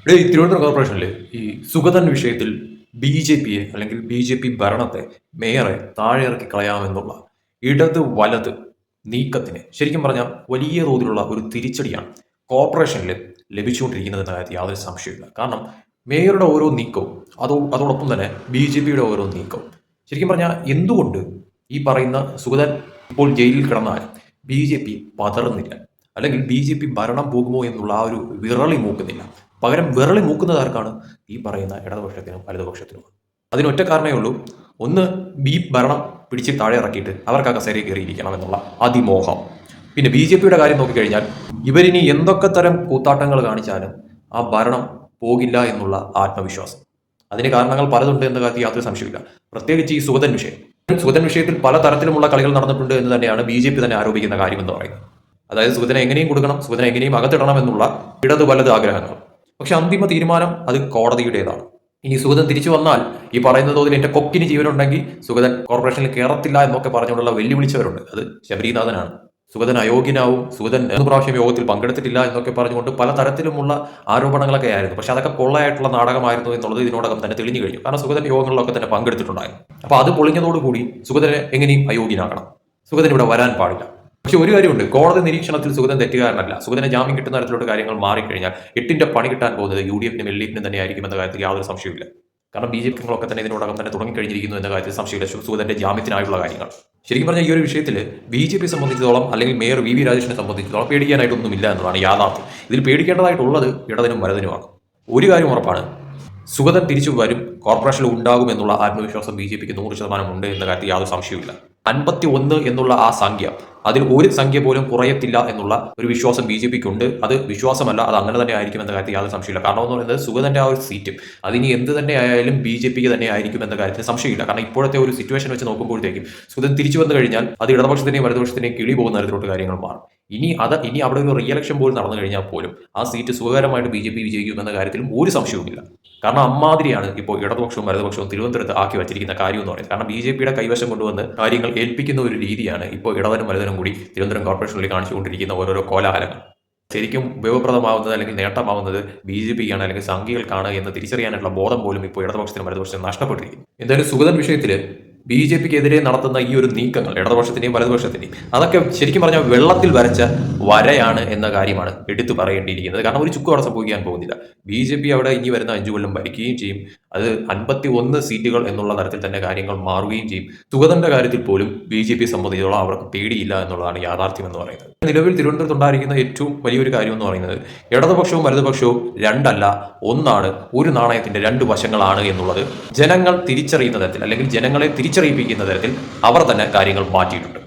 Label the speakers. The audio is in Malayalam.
Speaker 1: ഇവിടെ ഈ തിരുവനന്തപുരം കോർപ്പറേഷനിൽ ഈ സുഗതൻ വിഷയത്തിൽ ബി.ജെ.പിയെ അല്ലെങ്കിൽ ബി.ജെ.പി ഭരണത്തെ മേയറെ താഴെ ഇറക്കി കളയാമെന്നുള്ള ഇടത് വലത് നീക്കത്തിന് ശരിക്കും പറഞ്ഞാൽ വലിയ തോതിലുള്ള ഒരു തിരിച്ചടിയാണ് കോർപ്പറേഷനിൽ ലഭിച്ചുകൊണ്ടിരിക്കുന്നത് എന്ന കാര്യത്തിൽ യാതൊരു സംശയമില്ല. കാരണം മേയറുടെ ഓരോ നീക്കവും അതോടൊപ്പം തന്നെ ബി.ജെ.പിയുടെ ഓരോ നീക്കവും ശരിക്കും പറഞ്ഞാൽ എന്തുകൊണ്ട് ഈ പറയുന്ന സുഗതൻ ഇപ്പോൾ ജയിലിൽ കിടന്നാലും ബി.ജെ.പി പതറുന്നില്ല, അല്ലെങ്കിൽ ബി.ജെ.പി ഭരണം പോകുമോ എന്നുള്ള ആ ഒരു വിറളി മൂക്കുന്നില്ല. പകരം വിറളി മൂക്കുന്നത് ആർക്കാണ്? ഈ പറയുന്ന ഇടതുപക്ഷത്തിനും വലതുപക്ഷത്തിനും. അതിനൊറ്റ കാരണമേ ഉള്ളൂ. ഒന്ന്, ഭരണം പിടിച്ച് താഴെ ഇറക്കിയിട്ട് അവർക്ക് ആ കസേരയിൽ കയറിയിരിക്കണം എന്നുള്ള അതിമോഹം. പിന്നെ ബി.ജെ.പിയുടെ കാര്യം നോക്കിക്കഴിഞ്ഞാൽ ഇവരിനി എന്തൊക്കെ തരം കൂത്താട്ടങ്ങൾ കാണിച്ചാലും ആ ഭരണം പോകില്ല എന്നുള്ള ആത്മവിശ്വാസം. അതിന് കാരണങ്ങൾ പലതുണ്ട് എന്ന കാര്യത്തിൽ യാതൊരു സംശയമില്ല. പ്രത്യേകിച്ച് ഈ സുഗതൻ വിഷയത്തിൽ പല തരത്തിലുമുള്ള കളികൾ നടന്നിട്ടുണ്ട് എന്ന് തന്നെയാണ് ബി.ജെ.പി തന്നെ ആരോപിക്കുന്ന കാര്യമെന്ന് പറയുന്നത്. അതായത് സുഗതനെ എങ്ങനെയും കൊടുക്കണം, സുഗതനെ എങ്ങനെയും അകത്തിടണം എന്നുള്ള ഇടത് വലത് ആഗ്രഹങ്ങൾ. പക്ഷെ അന്തിമ തീരുമാനം അത് കോടതിയുടേതാണ്. ഇനി സുഗതൻ തിരിച്ചു വന്നാൽ ഈ പറയുന്ന തോതിൽ എന്റെ കൊക്കിന് ജീവനുണ്ടെങ്കിൽ സുഗതൻ കോർപ്പറേഷനിൽ കയറത്തില്ല എന്നൊക്കെ പറഞ്ഞുകൊണ്ടുള്ള വെല്ലുവിളിച്ചവരുണ്ട്. അത് ശബരിനാഥനാണ്. സുഗതൻ അയോഗ്യനാവും, സുഗതൻ 3 പ്രാവശ്യം യോഗത്തിൽ പങ്കെടുത്തിട്ടില്ല എന്നൊക്കെ പറഞ്ഞുകൊണ്ട് പല തരത്തിലുമുള്ള ആരോപണങ്ങളൊക്കെ ആയിരുന്നു. പക്ഷെ അതൊക്കെ പൊള്ളയായിട്ടുള്ള നാടകമായിരുന്നു എന്നുള്ളത് ഇതിനോടകം തന്നെ തെളിഞ്ഞു കഴിഞ്ഞു. കാരണം സുഗതൻ യോഗങ്ങളിലൊക്കെ തന്നെ പങ്കെടുത്തിട്ടുണ്ടായിരുന്നു. അപ്പോൾ അത് പൊളിഞ്ഞതോടുകൂടി സുഗതനെ എങ്ങനെയും അയോഗ്യനാക്കണം, സുഗതൻ ഇവിടെ വരാൻ പാടില്ല. പക്ഷെ ഒരു കാര്യമുണ്ട്, കോടതി നിരീക്ഷണത്തിൽ സുഗതൻ തെറ്റുകാരനല്ല. സുഗതനെ ജാമ്യം കിട്ടുന്ന തരത്തിലോട്ട് കാര്യങ്ങൾ മാറിക്കഴിഞ്ഞാൽ 8ന്റെ പണി കിട്ടാൻ പോകുന്നത് യു.ഡി.എഫിനും എൽ.ഡി.എഫിനും തന്നെ ആയിരിക്കും എന്ന കാര്യത്തിൽ യാതൊരു സംശയമില്ല. കാരണം ബി.ജെ.പികളൊക്കെ തന്നെ ഇതിനോടകം തന്നെ തുടങ്ങിക്കഴിഞ്ഞിരിക്കുന്നു എന്ന കാര്യത്തിൽ സംശയമില്ല. സുഗതന്റെ ജാമ്യത്തിനായുള്ള കാര്യങ്ങൾ ശരിക്കും പറഞ്ഞാൽ ഈ ഒരു വിഷയത്തിൽ ബി.ജെ.പി സംബന്ധിച്ചിടത്തോളം അല്ലെങ്കിൽ മേയർ വി രാജേഷിനെ സംബന്ധിച്ചിടത്തോളം പേടിക്കാനായിട്ടൊന്നുമില്ല എന്നതാണ് യാഥാർത്ഥ്യം. ഇതിൽ പേടിക്കേണ്ടതായിട്ടുള്ളത് ഇടതിനും വലതിനുമാണ്. ഒരു കാര്യം ഉറപ്പാണ്, സുഗതൻ തിരിച്ചു വരും, കോർപ്പറേഷനിൽ ഉണ്ടാകും എന്നുള്ള ആത്മവിശ്വാസം ബി.ജെ.പിക്ക് 100% ഉണ്ട് എന്ന കാര്യത്തിൽ യാതൊരു സംശയമില്ല. 51 എന്നുള്ള ആ സംഖ്യ, അതിൽ ഒരു സംഖ്യ പോലും കുറയത്തില്ല എന്നുള്ള ഒരു വിശ്വാസം ബി.ജെ.പിക്ക് ഉണ്ട്. അത് വിശ്വാസമല്ല, അത് അങ്ങനെ തന്നെ ആയിരിക്കും എന്ന കാര്യത്തിൽ യാതൊരു സംശയമില്ല. കാരണം എന്ന് പറയുന്നത് സുഗതന്റെ ആ ഒരു സീറ്റും അതിനി എന്ത് തന്നെ ആയാലും ബി.ജെ.പിക്ക് തന്നെ ആയിരിക്കും എന്ന കാര്യത്തിൽ സംശയമില്ല. കാരണം ഇപ്പോഴത്തെ ഒരു സിറ്റുവേഷൻ വെച്ച് നോക്കുമ്പോഴത്തേക്കും സുഗതൻ തിരിച്ചു വന്നു കഴിഞ്ഞാൽ അത് ഇടതുപക്ഷത്തിനെയും വലതുപക്ഷത്തിനെയും കിളി പോകുന്ന തരത്തിലോട്ട് കാര്യങ്ങൾ മാറും. ഇനി അവിടെ ഒരു റീ ഇലക്ഷൻ പോലും നടന്നു കഴിഞ്ഞാൽ പോലും ആ സീറ്റ് സുഖകരമായിട്ട് ബി.ജെ.പി വിജയിക്കുമെന്ന കാര്യത്തിലും ഒരു സംശയവുമില്ല. കാരണം അമ്മാതിരിയാണ് ഇപ്പോൾ ഇടതുപക്ഷവും വലതുപക്ഷവും തിരുവനന്തപുരത്ത് ആക്കി വച്ചിരിക്കുന്ന കാര്യം എന്ന് പറയുന്നത്. കാരണം ബി.ജെ.പിയുടെ കൈവശം കൊണ്ടുവന്ന് കാര്യങ്ങൾ ഏൽപ്പിക്കുന്ന ഒരു രീതിയാണ് ഇപ്പോൾ ഇടവനും വലതിനും കൂടി തിരുവനന്തപുരം കോർപ്പറേഷനിൽ കാണിച്ചുകൊണ്ടിരിക്കുന്ന ഓരോരോ കോലാഹലങ്ങൾ. ശരിക്കും ഉപയോഗപ്രദമാവുന്നത് അല്ലെങ്കിൽ നേട്ടമാവുന്നത് ബി.ജെ.പിക്കാണ് അല്ലെങ്കിൽ സംഘികൾക്കാണ് എന്ന് തിരിച്ചറിയാനുള്ള ബോധം പോലും ഇപ്പോൾ ഇടതുപക്ഷത്തിനും വലതുപക്ഷത്തിനും നഷ്ടപ്പെട്ടിരിക്കുന്നു. എന്തായാലും സുഗതൻ വിഷയത്തിൽ ബി.ജെ.പിക്കെതിരെ നടത്തുന്ന ഈ ഒരു നീക്കങ്ങൾ ഇടതുപക്ഷത്തിന്റെയും വലതുപക്ഷത്തിന്റെയും അതൊക്കെ ശരിക്കും പറഞ്ഞാൽ വെള്ളത്തിൽ വരച്ച വരയാണ് എന്ന കാര്യമാണ് എടുത്തു പറയേണ്ടിയിരിക്കുന്നത്. കാരണം ഒരു ചുക്കും അവിടെ സംഭവിക്കാൻ പോകുന്നില്ല. ബി.ജെ.പി അവിടെ ഇനി വരുന്ന 5 കൊല്ലം ഭരിക്കുകയും ചെയ്യും. അത് 51 സീറ്റുകൾ എന്നുള്ള തരത്തിൽ തന്നെ കാര്യങ്ങൾ മാറുകയും ചെയ്യും. സുഗതന്റെ കാര്യത്തിൽ പോലും ബി.ജെ.പി സംബന്ധിച്ചോളം അവർക്ക് പേടിയില്ല എന്നുള്ളതാണ് യാഥാർത്ഥ്യം എന്ന് പറയുന്നത്. നിലവിൽ തിരുവനന്തപുരത്ത് ഉണ്ടായിരിക്കുന്ന ഏറ്റവും വലിയൊരു കാര്യം എന്ന് പറയുന്നത് ഇടതുപക്ഷവും വലതുപക്ഷവും രണ്ടല്ല, ഒന്നാണ്, ഒരു നാണയത്തിന്റെ 2 വശങ്ങളാണ് എന്നുള്ളത് ജനങ്ങൾ തിരിച്ചറിയുന്ന തരത്തിൽ അല്ലെങ്കിൽ ജനങ്ങളെ തിരിച്ചറിയിപ്പിക്കുന്ന തരത്തിൽ അവർ തന്നെ കാര്യങ്ങൾ മാറ്റിയിട്ടുണ്ട്.